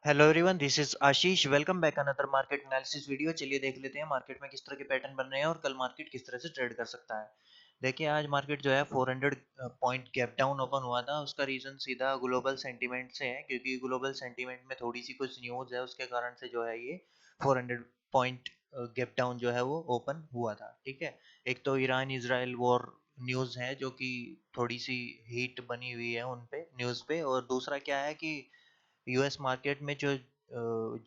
Hello everyone, this is Ashish. Welcome back another market analysis video. चलिए देख लेते हैं मार्केट में किस तरह के पैटर्न बन रहे हैं और कल मार्केट किस तरह से ट्रेड कर सकता है। देखिए, आज मार्केट जो है 400 पॉइंट गैप डाउन ओपन हुआ था। उसका रीजन सीधा ग्लोबल सेंटीमेंट से है, क्योंकि ग्लोबल सेंटीमेंट में थोड़ी सी कुछ न्यूज़ है, उसके कारण से जो है ये 400 पॉइंट गैप डाउन जो है वो ओपन हुआ था। ठीक है। एक तो ईरान इजराइल वॉर न्यूज़ है जो कि थोड़ी सी हीट बनी हुई है उन पे न्यूज़ पे, और दूसरा क्या है कि यूएस मार्केट में जो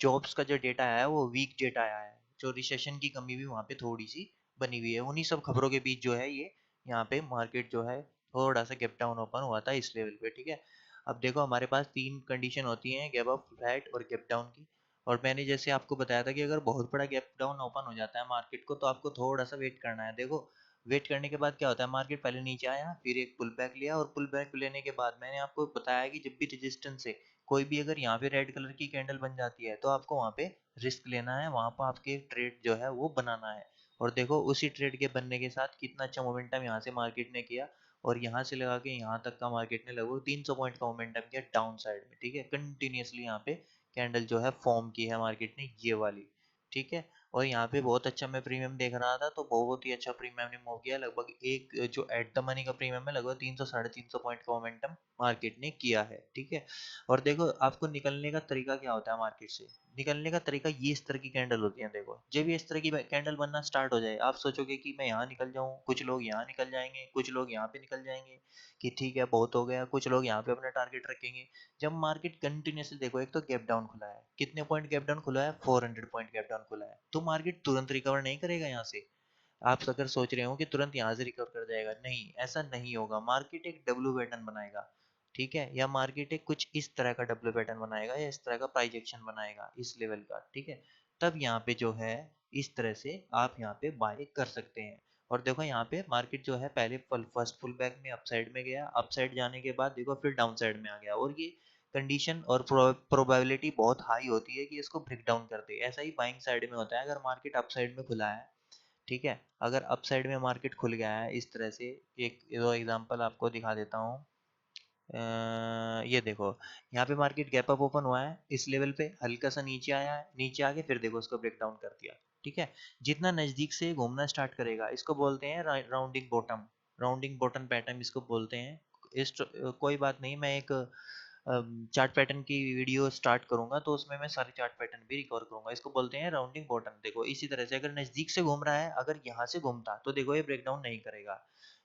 जॉब्स का जो डेटा आया है वो वीक डेटा आया है, जो रिसेशन की कमी भी वहाँ पे थोड़ी सी बनी हुई है। उन्हीं सब खबरों के बीच जो है ये यहाँ पे मार्केट जो है थोड़ा सा गैप डाउन ओपन हुआ था इस लेवल पे। ठीक है। अब देखो, हमारे पास तीन कंडीशन होती हैं, गैप अप, फ्लैट और गैप डाउन की। और मैंने जैसे आपको बताया था कि अगर बहुत बड़ा गैप डाउन ओपन हो जाता है मार्केट को, तो आपको थोड़ा सा वेट करना है। देखो, वेट करने के बाद क्या होता है, मार्केट पहले नीचे आया, फिर एक पुल बैक लिया, और पुल बैक लेने के बाद मैंने आपको बताया कि जब भी रेजिस्टेंस है कोई भी, अगर यहाँ पे रेड कलर की कैंडल बन जाती है तो आपको वहाँ पे रिस्क लेना है, वहाँ पर आपके ट्रेड जो है वो बनाना है। और देखो, उसी ट्रेड के बनने के साथ कितना अच्छा मोमेंटम यहाँ से मार्केट ने किया, और यहाँ से लगा के यहाँ तक का मार्केट ने लगभग 300 पॉइंट का मोमेंटम किया डाउन साइड में। ठीक है। कंटिन्यूसली यहाँ पे कैंडल जो है फॉर्म की है मार्केट ने, ये वाली। ठीक है। और यहाँ पे बहुत अच्छा मैं प्रीमियम देख रहा था, तो बहुत ही अच्छा प्रीमियम ने मूव किया। लगभग एक जो एट द मनी का प्रीमियम है, लगभग 300 350 पॉइंट का मोमेंटम मार्केट ने किया है। ठीक है। और देखो, आपको निकलने का तरीका क्या होता है मार्केट से। निकलने का तरीका ये इस तरह की कैंडल होती है। देखो, जब ये इस तरह की कैंडल बनना स्टार्ट हो जाए, आप सोचोगे कि मैं यहाँ निकल जाऊँ, कुछ लोग यहाँ निकल जाएंगे, कुछ लोग यहाँ पे निकल जाएंगे कि ठीक है बहुत हो गया, कुछ लोग यहाँ पे अपना टारगेट रखेंगे। जब मार्केट कंटिन्यूसली, देखो, एक तो गैप डाउन खुला है, कितने पॉइंट गैप डाउन खुला है, 400 पॉइंट गैप डाउन खुला है, तो मार्केट तुरंत रिकवर नहीं करेगा यहाँ से। आप अगर सोच रहे हो कि तुरंत यहाँ से रिकवर कर जाएगा, नहीं, ऐसा नहीं होगा। मार्केट एक डब्ल्यू पैटर्न बनाएगा। ठीक है। या मार्केट एक कुछ इस तरह का डब्ल्यू पैटर्न बनाएगा, या इस तरह का प्राइजेक्शन बनाएगा इस लेवल का। ठीक है। तब यहाँ पे जो है इस तरह से आप यहाँ पे बाय कर सकते हैं। और देखो, यहाँ पे मार्केट जो है पहले फर्स्ट पुल बैक में अपसाइड में गया, अपसाइड जाने के बाद देखो फिर डाउन साइड में आ गया, और ये कंडीशन और प्रोबेबिलिटी बहुत हाई होती है कि इसको ब्रेक डाउन कर दे। ऐसा ही बाइंग साइड में होता है, अगर मार्केट अपसाइड में खुला है। ठीक है। अगर अपसाइड में मार्केट खुल गया है इस तरह से, एक दो एग्जांपल आपको दिखा देता हूँ। ये देखो, यहाँ पे मार्केट गैप अप ओपन हुआ है इस लेवल पे, हल्का सा नीचे आया है, नीचे आके फिर देखो उसको ब्रेक डाउन कर दिया। ठीक है। जितना नजदीक से घूमना स्टार्ट करेगा, इसको बोलते हैं rounding bottom. Rounding bottom pattern इसको बोलते हैं। इस कोई बात नहीं, मैं एक चार्ट पैटर्न की वीडियो स्टार्ट करूंगा तो उसमें मैं सारे चार्ट पैटर्न भी रिकवर करूंगा। इसको बोलते हैं राउंडिंग बॉटम। देखो, इसी तरह से अगर नजदीक से घूम रहा है, अगर यहाँ से घूमता तो देखो ये ब्रेक डाउन नहीं करेगा।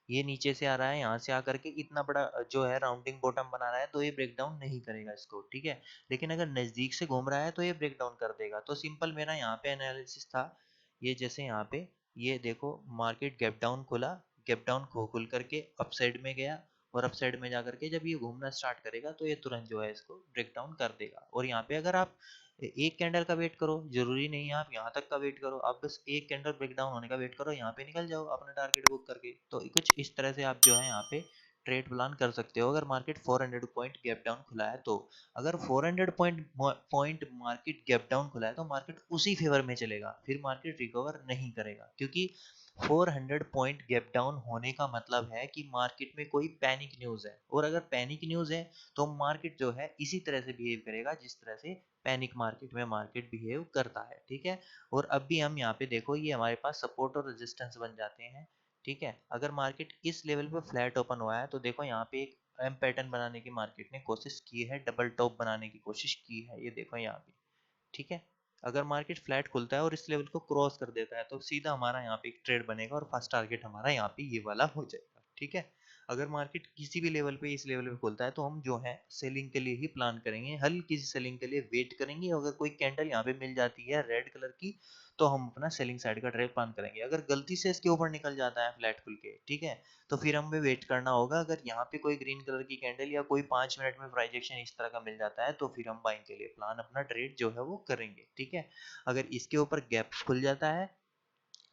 ये नीचे से आ रहा है, यहाँ से आकर के इतना बड़ा जो है राउंडिंग बॉटम बना रहा है, तो ये ब्रेक डाउन नहीं करेगा इसको। ठीक है। लेकिन अगर नजदीक से घूम रहा है तो ये ब्रेक डाउन कर देगा। तो सिंपल मेरा यहाँ पे एनालिसिस था, ये जैसे यहाँ पे, ये देखो, मार्केट गैप डाउन खुला, गैप डाउन खुल करके अपसाइड में गया, और अपसाइड में जाकर के जब ये घूमना स्टार्ट करेगा तो ये तुरंत जो है इसको ब्रेक डाउन कर देगा। और यहाँ पे अगर आप एक कैंडल का वेट करो, जरूरी नहीं है आप यहाँ तक का वेट करो, आप बस एक कैंडल ब्रेक डाउन होने का वेट करो, यहाँ पे निकल जाओ अपना टारगेट बुक करके। तो कुछ इस तरह से आप जो है यहाँ पे ट्रेड प्लान कर सकते हो, अगर मार्केट 400 पॉइंट गैप डाउन खुला है तो। अगर 400 पॉइंट मार्केट गैप डाउन खुला है तो मार्केट उसी फेवर में चलेगा, फिर मार्केट रिकवर नहीं करेगा, क्योंकि 400 पॉइंट गैप डाउन होने का मतलब है कि मार्केट में कोई पैनिक न्यूज है, और अगर पैनिक न्यूज है तो मार्केट जो है इसी तरह से बिहेव करेगा जिस तरह से पैनिक मार्केट में मार्केट बिहेव करता है। ठीक है। और अब भी हम यहाँ पे देखो, ये हमारे पास सपोर्ट और रेजिस्टेंस बन जाते हैं। ठीक है। अगर मार्केट इस लेवल पे फ्लैट ओपन हुआ है तो देखो यहाँ पे एक एम पैटर्न बनाने की मार्केट ने कोशिश की है, डबल टॉप बनाने की कोशिश की है, ये देखो यहाँ पे। ठीक है। अगर मार्केट फ्लैट खुलता है और इस लेवल को क्रॉस कर देता है तो सीधा हमारा यहाँ पे एक ट्रेड बनेगा, और फर्स्ट टारगेट हमारा यहाँ पे ये वाला हो जाएगा। ठीक है। अगर मार्केट किसी भी लेवल पे इस लेवल पे खुलता है तो हम जो है सेलिंग के लिए ही प्लान करेंगे, हल्की सी सेलिंग के लिए वेट करेंगे। अगर कोई कैंडल यहाँ पे मिल जाती है रेड कलर की, तो हम अपना सेलिंग साइड का ट्रेड प्लान करेंगे। अगर गलती से इसके ऊपर निकल जाता है फ्लैट खुल के, ठीक है, तो फिर हमें वेट करना होगा। अगर यहाँ पे कोई ग्रीन कलर की कैंडल या कोई 5 मिनट में प्राइजेक्शन इस तरह का मिल जाता है, तो फिर हम बाइंग के लिए प्लान अपना ट्रेड जो है वो करेंगे। ठीक है। अगर इसके ऊपर गैप खुल जाता है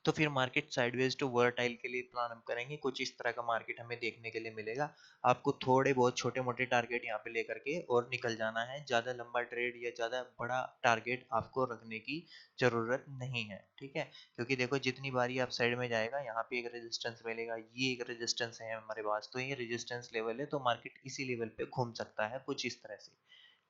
तो फिर मार्केट साइडवेज टू वर्टाइल के लिए प्लान हम करेंगे। कुछ इस तरह का मार्केट हमें देखने के लिए मिलेगा। आपको थोड़े बहुत छोटे मोटे टारगेट यहाँ पे लेकर के और निकल जाना है, ज़्यादा लंबा ट्रेड या ज़्यादा बड़ा टारगेट आपको रखने की ज़रूरत नहीं है। ठीक है। क्योंकि देखो, जितनी बारी आप साइड में जाएगा यहाँ पे एक रेजिस्टेंस मिलेगा, ये एक रेजिस्टेंस है हमारे पास, तो ये रेजिस्टेंस लेवल है, तो मार्केट इसी लेवल पे घूम सकता है कुछ इस तरह से।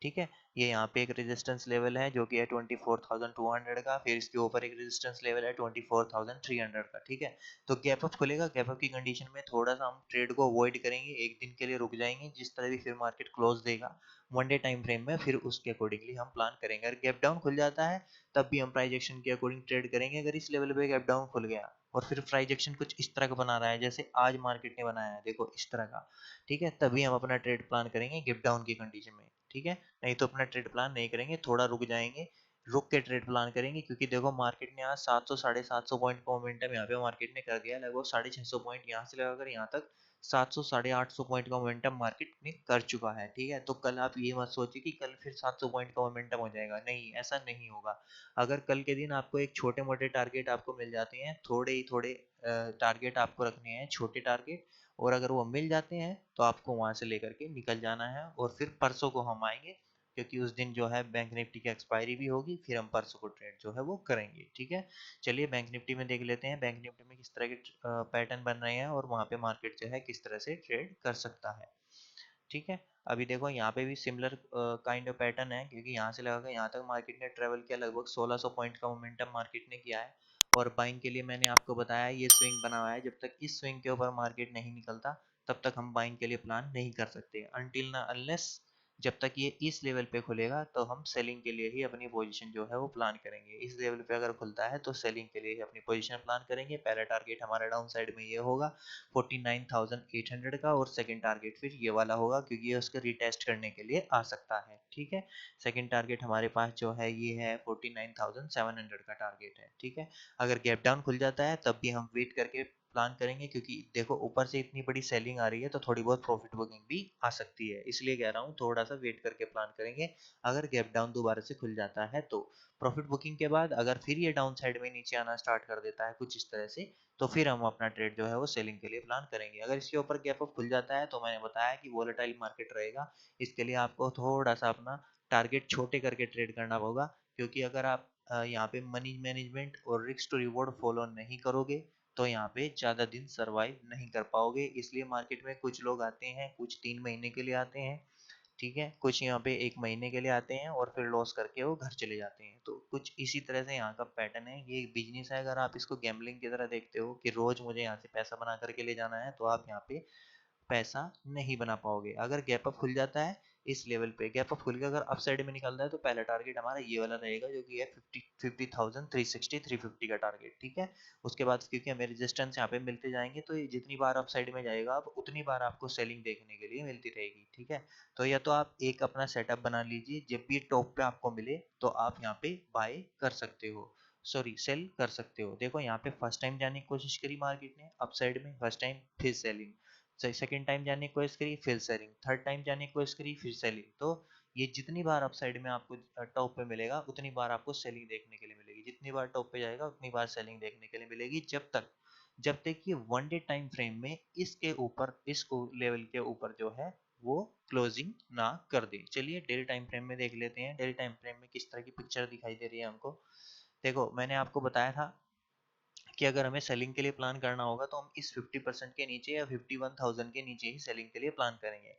ठीक है। ये यहाँ पे एक रेजिस्टेंस लेवल है जो कि है 24,200 का, फिर इसके ऊपर एक रेजिस्टेंस लेवल है 24,300 का। ठीक है। तो गैप अप खुलेगा, गैप अप की कंडीशन में थोड़ा सा हम ट्रेड को अवॉइड करेंगे, एक दिन के लिए रुक जाएंगे, जिस तरह भी फिर मार्केट क्लोज देगा वन डे टाइम फ्रेम में, फिर उसके अकॉर्डिंगली हम प्लान करेंगे। अगर गैप डाउन खुल जाता है तब भी हम प्राइस एक्शन के अकॉर्डिंग ट्रेड करेंगे। अगर इस लेवल पे गैप डाउन खुल गया और फिर प्राइस एक्शन कुछ इस तरह का बना रहा है जैसे आज मार्केट ने बनाया है, देखो इस तरह का, ठीक है, तभी हम अपना ट्रेड प्लान करेंगे गैप डाउन की कंडीशन में। ठीक है। नहीं तो अपना ट्रेड प्लान नहीं करेंगे, थोड़ा रुक जाएंगे, रुक के ट्रेड प्लान करेंगे, क्योंकि देखो मार्केट ने आज 700 750 पॉइंट का मोमेंटम यहाँ पे मार्केट ने कर दिया है, लगभग 650 पॉइंट यहाँ से लगाकर यहाँ तक 700 850 पॉइंट का मोमेंटम मार्केट ने कर चुका है। ठीक है। तो कल आप ये मत सोचिए कि कल फिर 700 पॉइंट का मोमेंटम हो जाएगा, नहीं, ऐसा नहीं होगा। अगर कल के दिन आपको एक छोटे मोटे टारगेट आपको मिल जाते हैं, थोड़े ही थोड़े टारगेट आपको रखने हैं, छोटे टारगेट, और अगर वो मिल जाते हैं तो आपको वहां से लेकर के निकल जाना है, और फिर परसों को हम आएंगे, क्योंकि उस दिन जो है बैंक निफ्टी की एक्सपायरी भी होगी, फिर हम परसों को ट्रेड जो है वो करेंगे। ठीक है। चलिए बैंक निफ्टी में देख लेते हैं, बैंक निफ्टी में किस तरह के पैटर्न बन रहे हैं और वहां पे मार्केट जो है किस तरह से ट्रेड कर सकता है। ठीक है। अभी देखो यहाँ पे भी सिमिलर काइंड ऑफ पैटर्न है, क्योंकि यहाँ से लगाकर यहाँ तक मार्केट ने ट्रेवल किया, लगभग 1600 पॉइंट का मोमेंटम मार्केट ने किया है। और बाइंग के लिए मैंने आपको बताया ये स्विंग बना हुआ है, जब तक इस स्विंग के ऊपर मार्केट नहीं निकलता तब तक हम बाइंग के लिए प्लान नहीं कर सकते, अनटिल ना अनलेस जब तक ये इस लेवल पे खुलेगा तो हम सेलिंग के लिए ही अपनी पोजीशन जो है वो प्लान करेंगे। इस लेवल पे अगर खुलता है तो सेलिंग के लिए ही अपनी पोजीशन प्लान करेंगे। पहला टारगेट हमारा डाउन साइड में ये होगा 49,800 का, और सेकंड टारगेट फिर ये वाला होगा, क्योंकि ये उसके रिटेस्ट करने के लिए आ सकता है। ठीक है। सेकंड टारगेट हमारे पास जो है ये है 49,700 का टारगेट है। ठीक है। अगर गैप डाउन खुल जाता है तब भी हम वेट करके प्लान करेंगे, क्योंकि देखो ऊपर से इतनी बड़ी सेलिंग आ रही है तो थोड़ी बहुत प्रॉफिट बुकिंग भी आ सकती है, इसलिए कह रहा हूँ थोड़ा सा वेट करके प्लान करेंगे। अगर गैप डाउन दोबारा से खुल जाता है तो प्रॉफिट बुकिंग के बाद अगर फिर ये डाउन साइड में नीचे आना स्टार्ट कर देता है कुछ इस तरह से, तो फिर हम अपना ट्रेड जो है वो सेलिंग के लिए प्लान करेंगे। अगर इसके ऊपर गैप अप खुल जाता है तो मैंने बताया कि वोलेटाइल मार्केट रहेगा, इसके लिए आपको थोड़ा सा अपना टारगेट छोटे करके ट्रेड करना होगा, क्योंकि अगर आप यहाँ पे मनी मैनेजमेंट और रिस्क टू रिवॉर्ड फॉलो नहीं करोगे तो यहाँ पे ज़्यादा दिन सरवाइव नहीं कर पाओगे। इसलिए मार्केट में कुछ लोग आते हैं, कुछ 3 महीने के लिए आते हैं, ठीक है, कुछ यहाँ पे 1 महीने के लिए आते हैं और फिर लॉस करके वो घर चले जाते हैं। तो कुछ इसी तरह से यहाँ का पैटर्न है, ये एक बिजनेस है। अगर आप इसको गैम्बलिंग की तरह देखते हो कि रोज मुझे यहाँ से पैसा बना करके ले जाना है, तो आप यहाँ पे पैसा नहीं बना पाओगे। अगर गैप अप खुल जाता है इस लेवल पे, गैप अप खुल के अगर अप साइड में निकलता है तो पहला टारगेट हमारा ये वाला रहेगा, जो कि है 50,360 का टारगेट। ठीक है। उसके बाद क्योंकि हमें रेजिस्टेंस यहाँ पे मिलते जाएंगे, तो ये जितनी बार अप साइड में जाएगा अब उतनी बार आपको सेलिंग देखने के लिए मिलती रहेगी। ठीक है। तो या तो आप एक अपना सेटअप बना लीजिए, जब भी टॉप पे आपको मिले तो आप यहाँ पे बाय कर सकते हो, सॉरी सेल कर सकते हो। देखो यहाँ पे फर्स्ट टाइम जाने की कोशिश करी मार्केट ने अप साइड में, फर्स्ट टाइम फिर सेलिंग, सेकंड टाइम जाने की कोशिश करी फिर सेलिंग, थर्ड टाइम जाने की कोशिश करी फिर सेलिंग। तो ये जितनी बार अप साइड में आपको टॉप पे मिलेगा उतनी बार आपको सेलिंग देखने के लिए मिलेगी, जितनी बार टॉप पे जाएगा उतनी बार सेलिंग देखने के लिए मिलेगी, जब तक ये वन डे टाइम फ्रेम में इसके ऊपर इस लेवल के ऊपर जो है वो क्लोजिंग ना कर दे। चलिए डेली टाइम फ्रेम में देख लेते हैं, डेली टाइम फ्रेम में किस तरह की पिक्चर दिखाई दे रही है हमको। देखो मैंने आपको बताया था कि अगर हमें सेलिंग के लिए प्लान करना होगा तो हम इस 50% के नीचे या 51,000 के नीचे ही सेलिंग के लिए प्लान करेंगे।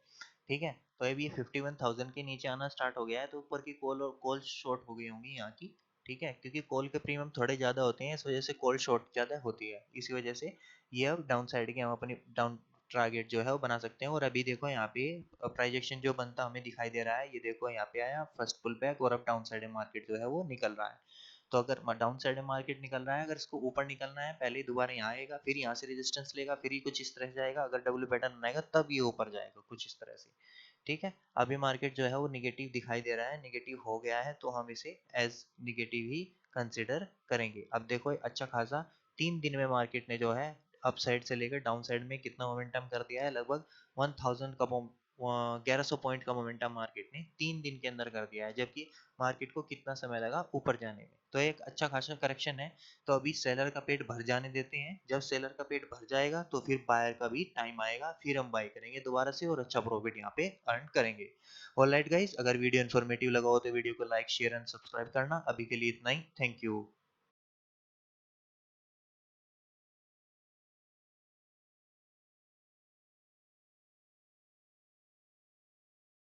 ठीक है। तो अभी ये 51,000 के नीचे आना स्टार्ट हो गया है, तो ऊपर की कॉल और कॉल शॉर्ट हो गई होंगी यहाँ की। ठीक है। क्योंकि कॉल के प्रीमियम थोड़े ज्यादा होते हैं, इस वजह से कॉल शॉर्ट ज्यादा होती है, इसी वजह से ये अब डाउन साइड के हम अपनी डाउन टारगेट जो है वो बना सकते हैं। और अभी देखो यहाँ पे प्राइस एक्शन जो बनता हमें दिखाई दे रहा है, ये देखो यहाँ पे आया फर्स्ट पुल बैक और अब डाउन साइड मार्केट जो है वो निकल रहा है। तो अगर डाउन साइड में मार्केट निकल रहा है, अगर इसको ऊपर निकलना है पहले ही दोबारा यहाँ आएगा, फिर यहाँ से रेजिस्टेंस लेगा, फिर ही कुछ इस तरह से जाएगा, अगर डब्ल्यू पैटर्न बनाएगा तब ये ऊपर जाएगा कुछ इस तरह से। ठीक है। अभी मार्केट जो है वो निगेटिव दिखाई दे रहा है, निगेटिव हो गया है, तो हम इसे एज निगेटिव ही कंसिडर करेंगे। अब देखो अच्छा खासा 3 दिन में मार्केट ने जो है अप साइड से लेकर डाउन साइड में कितना मोमेंटम कर दिया है, लगभग 1000 का 1100 पॉइंट का मोमेंटम मार्केट ने 3 दिन के अंदर कर दिया है, जबकि मार्केट को कितना समय लगा ऊपर जाने में। तो एक अच्छा खासा करेक्शन है। तो अभी सेलर का पेट भर जाने देते हैं, जब सेलर का पेट भर जाएगा तो फिर बायर का भी टाइम आएगा, फिर हम बाय करेंगे दोबारा से और अच्छा प्रॉफिट यहाँ पे अर्न करेंगे। ऑलराइट गाइस, अगर वीडियो इन्फॉर्मेटिव लगा हो तो वीडियो को लाइक शेयर एंड सब्सक्राइब करना। अभी के लिए इतना ही, थैंक यू।